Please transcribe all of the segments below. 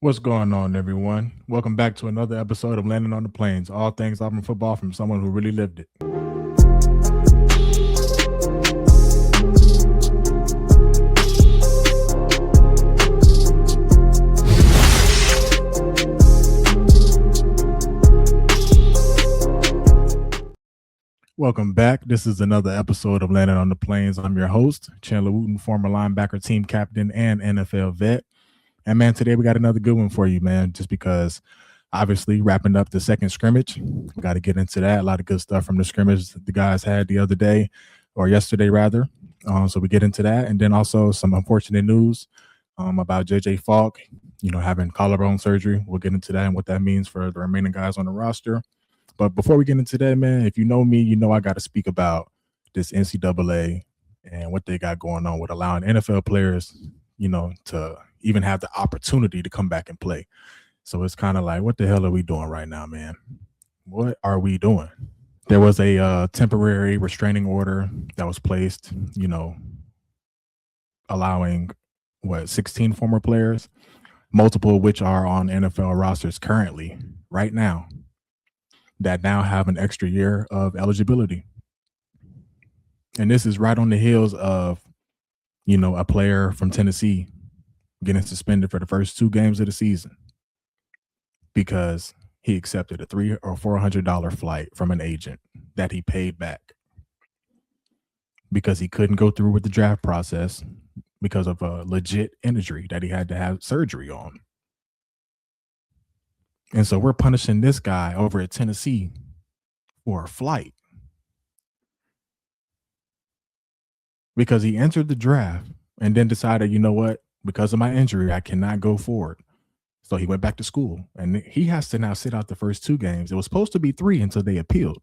What's going on, everyone? Welcome back to another episode of Landing on the Plains, all things Auburn football from someone who really lived it. Welcome back. This is another episode of Landing on the Plains. I'm your host, Chandler Wooten, former linebacker, team captain, and NFL vet. And man, today we got another good one for you, man, just because obviously wrapping up the second scrimmage. We got to get into that. A lot of good stuff from the scrimmage the guys had the other day, or yesterday rather. So we get into that. And then also some unfortunate news about JJ Falk, having collarbone surgery. We'll get into that and what that means for the remaining guys on the roster. But before we get into that, man, if you know me, you know I got to speak about this NCAA and what they got going on with allowing NFL players, to even have the opportunity to come back and play. So it's kind of like, what the hell are we doing right now, man? What are we doing? There was a temporary restraining order that was placed, allowing 16 former players, multiple of which are on NFL rosters currently right now, that now have an extra year of eligibility. And this is right on the heels of, a player from Tennessee getting suspended for the first 2 games of the season because he accepted a $300 or $400 flight from an agent that he paid back because he couldn't go through with the draft process because of a legit injury that he had to have surgery on. And so we're punishing this guy over at Tennessee for a flight because he entered the draft and then decided, you know what, because of my injury, I cannot go forward. So he went back to school and he has to now sit out the first 2 games. It was supposed to be 3 until they appealed.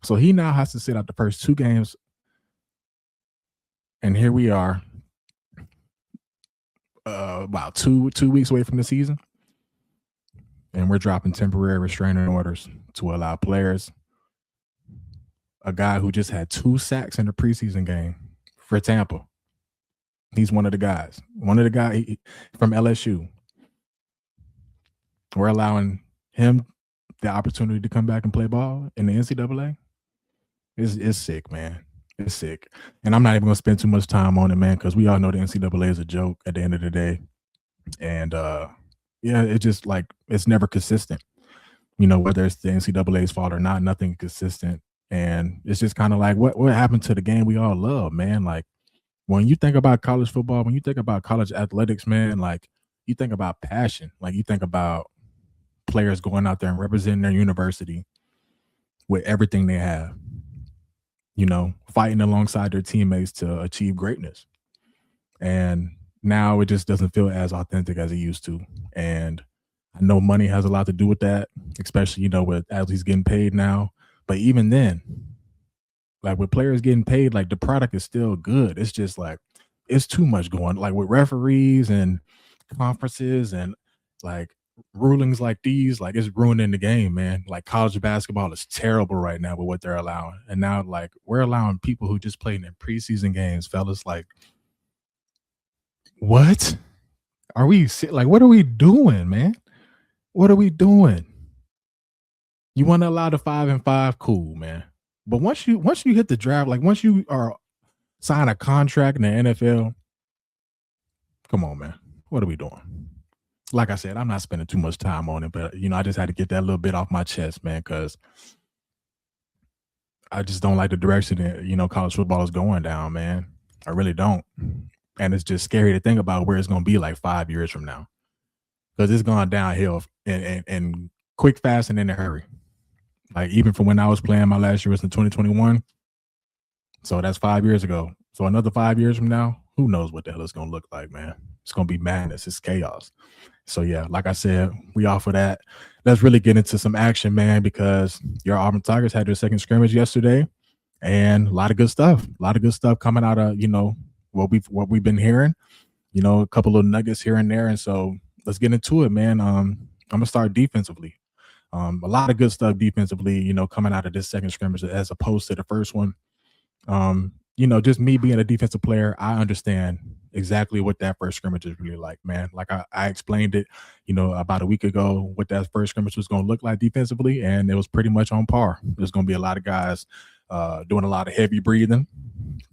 So he now has to sit out the first 2 games. And here we are, about two weeks away from the season. And we're dropping temporary restraining orders to allow players, a guy who just had 2 sacks in the preseason game for Tampa. He's one of the guys from LSU. We're allowing him the opportunity to come back and play ball in the NCAA. It's sick, man. It's sick. And I'm not even going to spend too much time on it, man, because we all know the NCAA is a joke at the end of the day. And, it's just like it's never consistent, whether it's the NCAA's fault or not, nothing consistent. And it's just kind of like what happened to the game we all love, man. Like when you think about college football, when you think about college athletics, man, like you think about passion, like you think about players going out there and representing their university with everything they have, fighting alongside their teammates to achieve greatness. And now it just doesn't feel as authentic as it used to. And I know money has a lot to do with that, especially, with athletes getting paid now. But even then, like with players getting paid, like the product is still good. It's just like, it's too much going, like with referees and conferences and like rulings like these, like it's ruining the game, man. Like college basketball is terrible right now with what they're allowing. And now like we're allowing people who just played in preseason games, fellas, like, what are we like? What are we doing, man? What are we doing? You want to allow the 5-5, cool, man. But once you hit the draft, like once you are sign a contract in the NFL, come on, man. What are we doing? Like I said, I'm not spending too much time on it, but I just had to get that little bit off my chest, man, because I just don't like the direction that college football is going down, man. I really don't. And it's just scary to think about where it's going to be like 5 years from now, because it's gone downhill and quick, fast, and in a hurry. Like even from when I was playing, my last year was in 2021. So that's 5 years ago. So another 5 years from now, who knows what the hell it's going to look like, man. It's going to be madness. It's chaos. So, yeah, like I said, we offer that. Let's really get into some action, man, because your Auburn Tigers had their second scrimmage yesterday, and a lot of good stuff. A lot of good stuff coming out of, what we've been hearing, a couple of nuggets here and there. And so let's get into it, man. I'm going to start defensively. A lot of good stuff defensively, coming out of this second scrimmage as opposed to the first one. just me being a defensive player, I understand exactly what that first scrimmage is really like, man. Like I explained it, about a week ago, what that first scrimmage was going to look like defensively, and it was pretty much on par. There's going to be a lot of guys doing a lot of heavy breathing,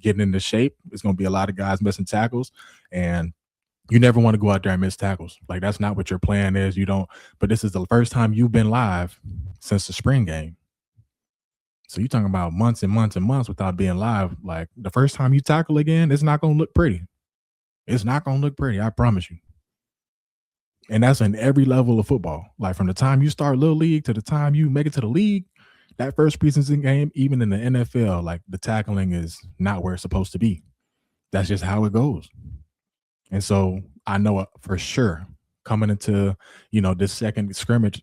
getting into shape. There's going to be a lot of guys missing tackles, and you never want to go out there and miss tackles. Like that's not what your plan is. You don't. But this is the first time you've been live since the spring game. So you're talking about months and months and months without being live. Like the first time you tackle again, it's not going to look pretty. It's not going to look pretty. I promise you. And that's in every level of football. Like from the time you start little league to the time you make it to the league, that first preseason game, even in the NFL, like the tackling is not where it's supposed to be. That's just how it goes. And so I know for sure coming into, this second scrimmage,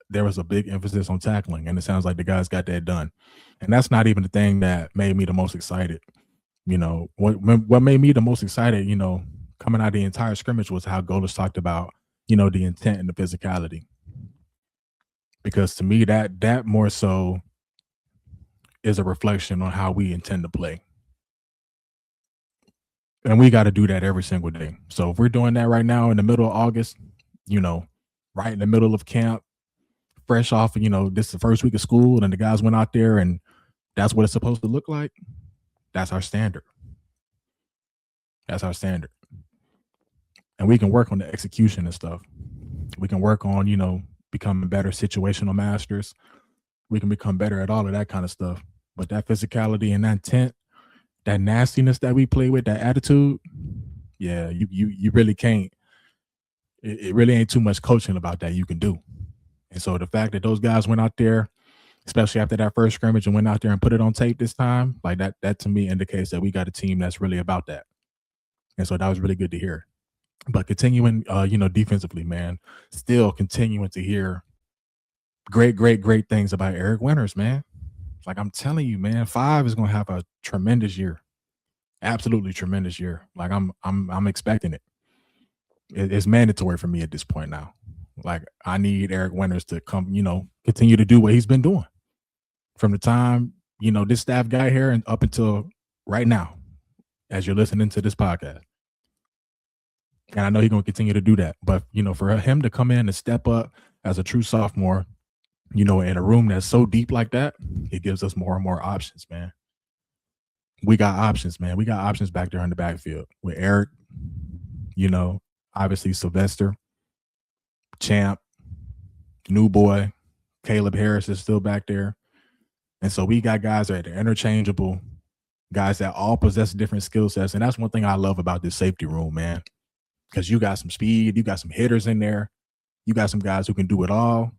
there was a big emphasis on tackling, and it sounds like the guys got that done. And that's not even the thing that made me the most excited. What made me the most excited, coming out of the entire scrimmage was how Golis talked about, the intent and the physicality. Because to me, that more so is a reflection on how we intend to play. And we got to do that every single day. So if we're doing that right now in the middle of August, right in the middle of camp, fresh off, this is the first week of school, and the guys went out there and that's what it's supposed to look like. That's our standard. That's our standard. And we can work on the execution and stuff. We can work on, becoming better situational masters. We can become better at all of that kind of stuff. But that physicality and that intent, that nastiness that we play with, that attitude, yeah, you really can't. It really ain't too much coaching about that you can do. And so the fact that those guys went out there, especially after that first scrimmage, and went out there and put it on tape this time, like that to me indicates that we got a team that's really about that. And so that was really good to hear. But continuing, defensively, man, still continuing to hear great things about Eric Winters, man. Like I'm telling you, man, 5 is going to have a tremendous year, absolutely tremendous year. Like I'm expecting it. It's mandatory for me at this point now. Like I need Eric Winters to come, continue to do what he's been doing from the time, this staff got here and up until right now, as you're listening to this podcast. And I know he's going to continue to do that. But, for him to come in and step up as a true sophomore, in a room that's so deep like that, it gives us more and more options, man. We got options, man. We got options back there in the backfield with Eric, obviously Sylvester, Champ, New Boy, Caleb Harris is still back there. And so we got guys that are interchangeable, guys that all possess different skill sets. And that's one thing I love about this safety room, man. Because you got some speed, you got some hitters in there, you got some guys who can do it all,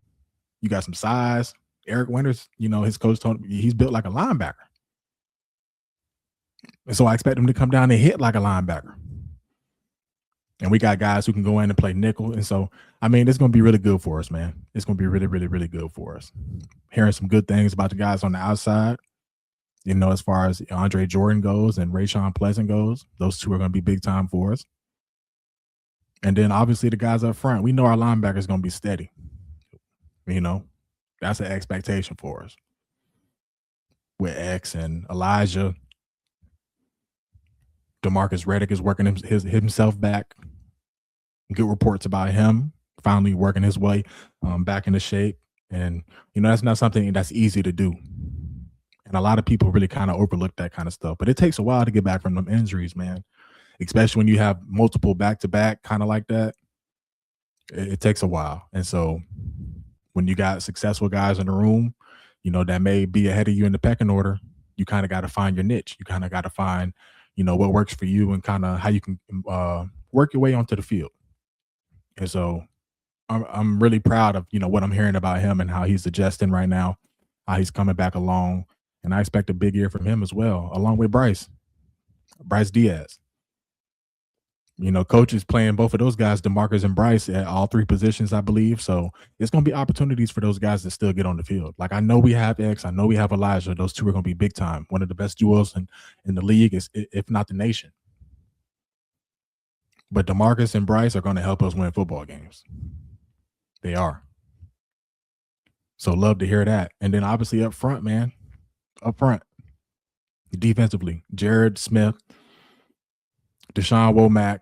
you got some size. Eric Winters, his coach told me he's built like a linebacker. And so I expect him to come down and hit like a linebacker. And we got guys who can go in and play nickel. And so, it's going to be really good for us, man. It's going to be really, really, really good for us. Hearing some good things about the guys on the outside, as far as Andre Jordan goes and Rayshawn Pleasant goes, those two are going to be big time for us. And then obviously the guys up front, we know our linebacker is going to be steady. That's an expectation for us. With X and Elijah, DeMarcus Reddick is working himself back. Good reports about him finally working his way back into shape. And, that's not something that's easy to do. And a lot of people really kind of overlook that kind of stuff. But it takes a while to get back from them injuries, man. Especially when you have multiple back-to-back kind of like that. It takes a while. And so when you got successful guys in the room, that may be ahead of you in the pecking order, you kind of got to find your niche. You kind of got to find, what works for you and kind of how you can work your way onto the field. And so I'm really proud of, what I'm hearing about him and how he's adjusting right now, how he's coming back along. And I expect a big year from him as well, along with Bryce Diaz. Coach is playing both of those guys, DeMarcus and Bryce, at all 3 positions, I believe. So it's going to be opportunities for those guys to still get on the field. Like I know we have X, I know we have Elijah. Those two are going to be big time. One of the best duos in the league, is, if not the nation. But DeMarcus and Bryce are going to help us win football games. They are. So love to hear that. And then obviously up front, man. Up front. defensively. Jared Smith, Deshaun Womack,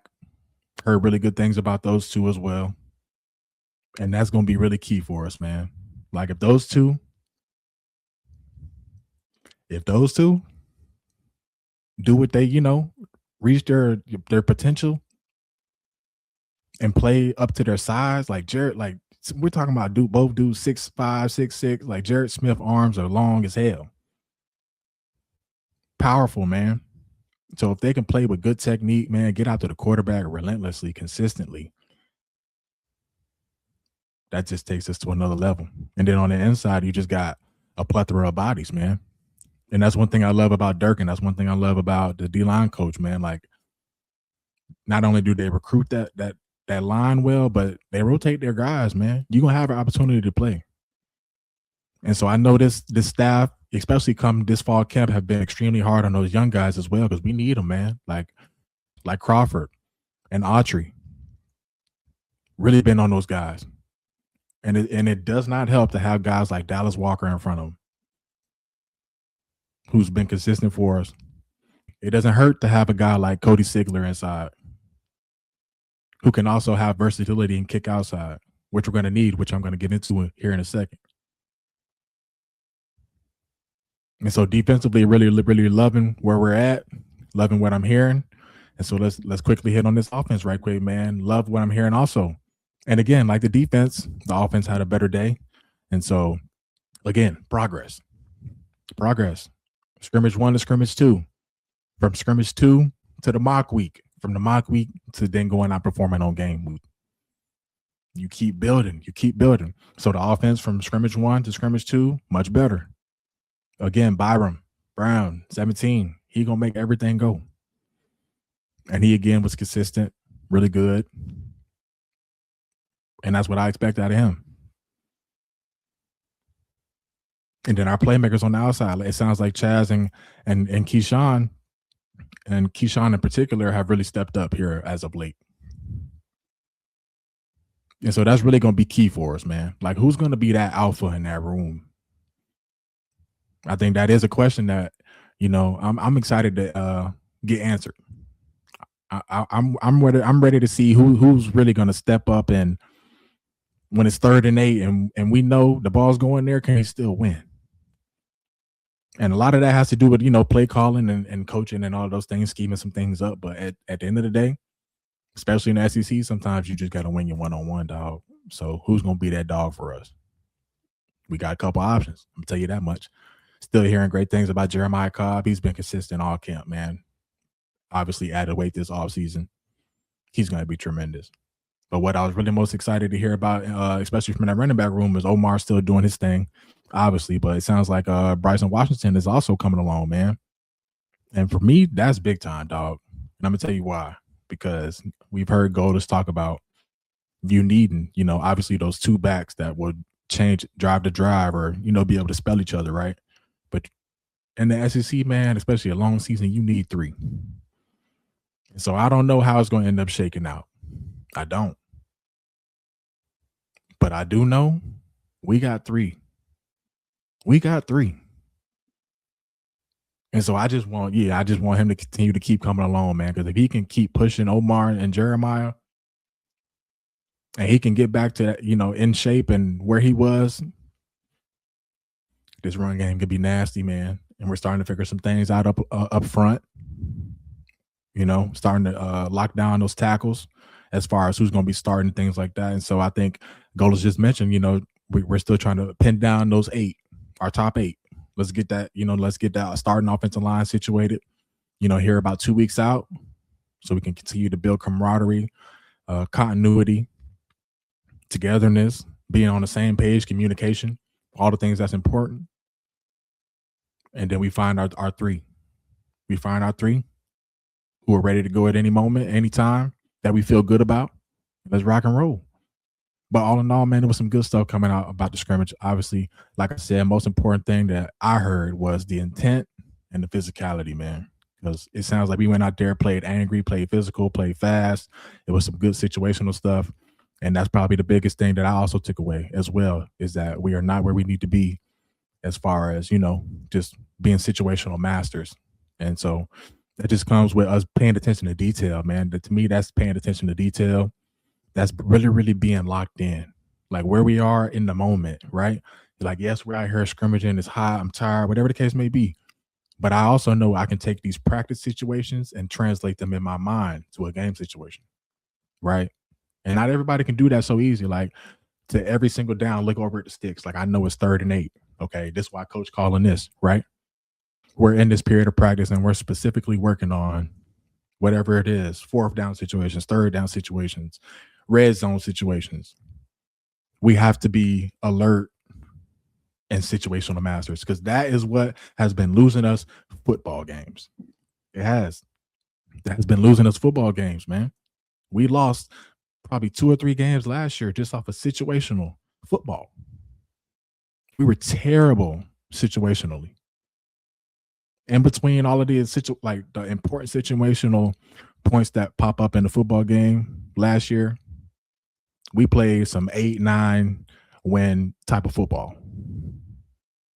heard really good things about those two as well. And that's going to be really key for us, man. Like if those two do what they, reach their potential and play up to their size, like Jared, like we're talking about both dudes 6'5", 6'6", like Jared Smith arms are long as hell. Powerful, man. So if they can play with good technique, man, get out to the quarterback relentlessly, consistently, that just takes us to another level. And then on the inside, you just got a plethora of bodies, man. And that's one thing I love about Dirk, and that's one thing I love about the D-line coach, man. Like, not only do they recruit that line well, but they rotate their guys, man. You're gonna have an opportunity to play. And so I know this staff, especially come this fall camp, have been extremely hard on those young guys as well, because we need them, man. Like Crawford and Autry. Really been on those guys. And it does not help to have guys like Dallas Walker in front of them, who's been consistent for us. It doesn't hurt to have a guy like Cody Sigler inside, who can also have versatility and kick outside, which we're going to need, which I'm going to get into here in a second. And so defensively, really, really loving where we're at, loving what I'm hearing. And so let's quickly hit on this offense right quick, man. Love what I'm hearing also. And again, like the defense, the offense had a better day. And so, again, progress. Scrimmage 1 to scrimmage 2. From scrimmage 2 to the mock week. From the mock week to then going out performing on game week. You keep building. So the offense from scrimmage 1 to scrimmage 2, much better. Again, Byram Brown, 17. He going to make everything go. And he, again, was consistent, really good. And that's what I expect out of him. And then our playmakers on the outside, it sounds like Chaz and Keyshawn, and Keyshawn in particular, have really stepped up here as of late. And so that's really going to be key for us, man. Like, who's going to be that alpha in that room? I think that is a question that, I'm excited to get answered. I'm ready to see who's really going to step up, and when it's 3rd and 8 and we know the ball's going there, can he still win? And a lot of that has to do with, play calling and coaching and all those things, scheming some things up. But at the end of the day, especially in the SEC, sometimes you just got to win your one-on-one, dog. So who's going to be that dog for us? We got a couple options. I'm going to tell you that much. Still hearing great things about Jeremiah Cobb. He's been consistent all camp, man. Obviously added weight this offseason. He's going to be tremendous. But what I was really most excited to hear about, especially from that running back room, is Omar still doing his thing, obviously. But it sounds like Bryson Washington is also coming along, man. And for me, that's big time, dog. And I'm going to tell you why. Because we've heard Golders talk about you needing, obviously those two backs that would change drive to drive or, be able to spell each other, right? But in the SEC, man, especially a long season, you need 3. And so I don't know how it's going to end up shaking out. I don't. But I do know we got 3. And so I just want him to continue to keep coming along, man. Because if he can keep pushing Omar and Jeremiah, and he can get back to that, in shape and where he was, this run game could be nasty, man. And we're starting to figure some things out up front. Starting to lock down those tackles as far as who's going to be starting, things like that. And so I think Golders just mentioned, we're still trying to pin down those 8, our top 8. Let's get that, starting offensive line situated, here about 2 weeks out, so we can continue to build camaraderie, continuity, togetherness, being on the same page, communication, all the things that's important. And then we find our 3. We find our 3 who are ready to go at any moment, anytime, that we feel good about. Let's rock and roll. But all in all, man, there was some good stuff coming out about the scrimmage. Obviously, like I said, most important thing that I heard was the intent and the physicality, man. Because it sounds like we went out there, played angry, played physical, played fast. It was some good situational stuff. And that's probably the biggest thing that I also took away as well, is that we are not where we need to be as far as, just being situational masters. And so that just comes with us paying attention to detail, man. To me, that's paying attention to detail. That's really, really being locked in, like where we are in the moment, right? Like, yes, we're out here scrimmaging, it's hot, I'm tired, whatever the case may be. But I also know I can take these practice situations and translate them in my mind to a game situation, right? And not everybody can do that so easy. Like to every single down, look over at the sticks. Like I know it's 3rd and 8. Okay, this is why coach calling this, right? We're in this period of practice and we're specifically working on whatever it is, 4th down situations, 3rd down situations, red zone situations. We have to be alert and situational masters because that is what has been losing us football games. It has. That has been losing us football games, man. We lost probably 2 or 3 games last year just off of situational football. We were terrible situationally. In between all of these like the important situational points that pop up in the football game last year, we played some 8-9 win type of football.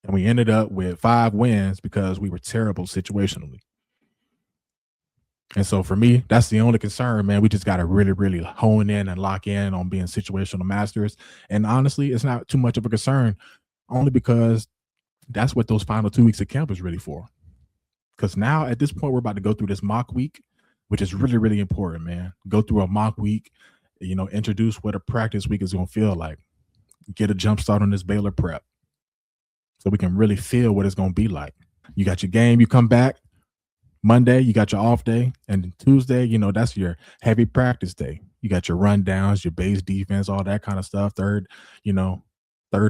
And we ended up with 5 wins because we were terrible situationally. And so for me, that's the only concern, man. We just got to really, really hone in and lock in on being situational masters. And honestly, it's not too much of a concern, only because that's what those final 2 weeks of camp is really for. Because now at this point, we're about to go through this mock week, which is really, really important, man. Go through a mock week, introduce what a practice week is going to feel like. Get a jump start on this Baylor prep so we can really feel what it's going to be like. You got your game, you come back. Monday, you got your off day, and Tuesday, that's your heavy practice day. You got your rundowns, your base defense, all that kind of stuff. Third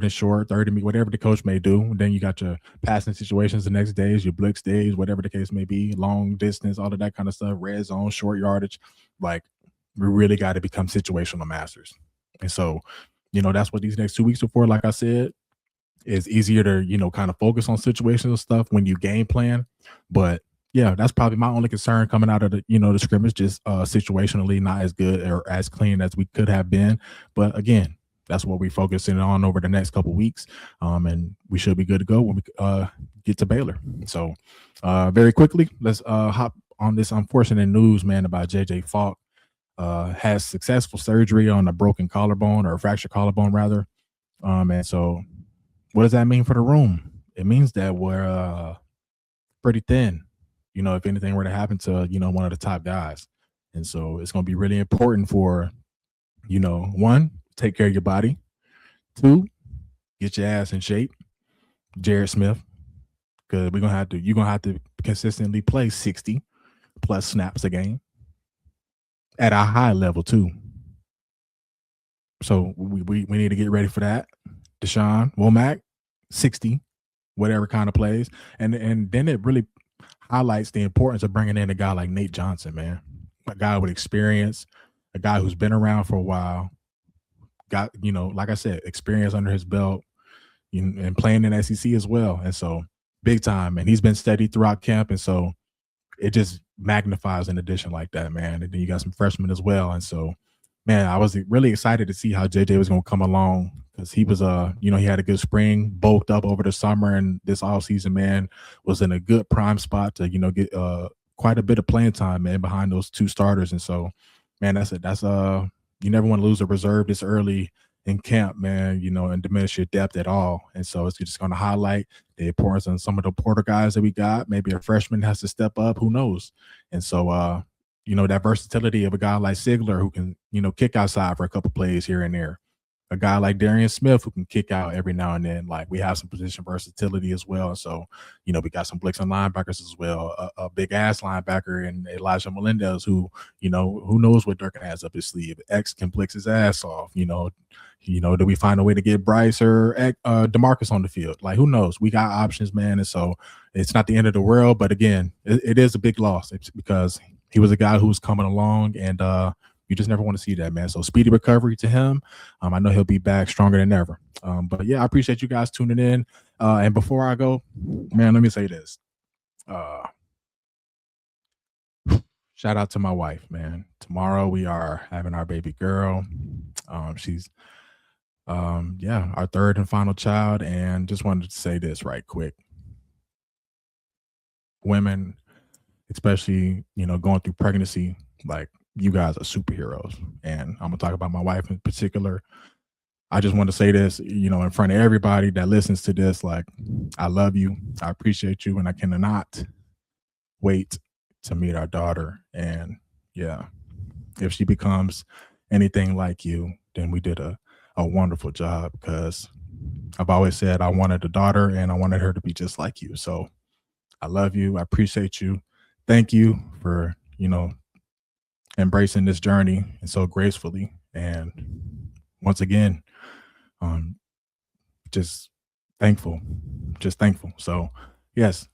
and short, third and me, whatever the coach may do. And then you got your passing situations the next days, your blitz days, whatever the case may be, long distance, all of that kind of stuff, red zone, short yardage. Like, we really got to become situational masters. And so, that's what these next 2 weeks are for. Like I said, it's easier to, kind of focus on situational stuff when you game plan. But yeah, that's probably my only concern coming out of the scrimmage, just situationally not as good or as clean as we could have been. But again, that's what we're focusing on over the next couple weeks. And we should be good to go when we get to Baylor. So very quickly, let's hop on this unfortunate news, man, about JJ Falk. Has successful surgery on a broken collarbone, or a fractured collarbone rather. And so what does that mean for the room? It means that we're pretty thin, if anything were to happen to, one of the top guys. And so it's going to be really important for, 1, take care of your body. 2, get your ass in shape. Jared Smith, because you're going to have to consistently play 60 plus snaps a game at a high level too. So we need to get ready for that. Deshaun Womack, 60, whatever kind of plays. And then it really highlights the importance of bringing in a guy like Nate Johnson, man. A guy with experience, a guy who's been around for a while, got, like I said, experience under his belt, and playing in SEC as well. And so big time. And he's been steady throughout camp. And so it just magnifies an addition like that, man. And then you got some freshmen as well. And so, man, I was really excited to see how JJ was going to come along, because he was, he had a good spring, bulked up over the summer, and this offseason, man, was in a good prime spot to, get quite a bit of playing time, man, behind those 2 starters. And so, man, that's you never want to lose a reserve this early in camp, man, and diminish your depth at all. And so it's just going to highlight the importance on some of the Porter guys that we got. Maybe a freshman has to step up, who knows? And so, that versatility of a guy like Sigler who can, kick outside for a couple plays here and there. A guy like Darian Smith who can kick out every now and then. Like, we have some position versatility as well. So, we got some blitzing linebackers as well. A big ass linebacker and Elijah Melendez who knows what Durkin has up his sleeve. X can blitz his ass off. Do we find a way to get Bryce or DeMarcus on the field? Like, who knows? We got options, man. And so it's not the end of the world. But again, it is a big loss. It's because he was a guy who was coming along, and you just never want to see that, man. So speedy recovery to him. I know he'll be back stronger than ever. But yeah, I appreciate you guys tuning in. And before I go, man, let me say this. Shout out to my wife, man. Tomorrow we are having our baby girl. She's our 3rd and final child. And just wanted to say this right quick. Women especially, going through pregnancy. Like, you guys are superheroes. And I'm gonna talk about my wife in particular. I just want to say this, in front of everybody that listens to this. Like, I love you. I appreciate you. And I cannot wait to meet our daughter. And yeah, if she becomes anything like you, then we did a wonderful job, because I've always said I wanted a daughter and I wanted her to be just like you. So I love you. I appreciate you. Thank you for, embracing this journey and so gracefully. And once again, just thankful, So yes,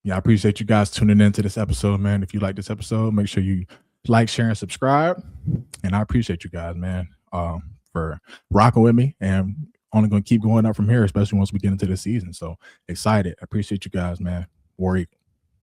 yeah, I appreciate you guys tuning into this episode, man. If you like this episode, make sure you like, share, and subscribe. And I appreciate you guys, man, for rocking with me, and only going to keep going up from here, especially once we get into the season. So excited. I appreciate you guys, man. War Eagle.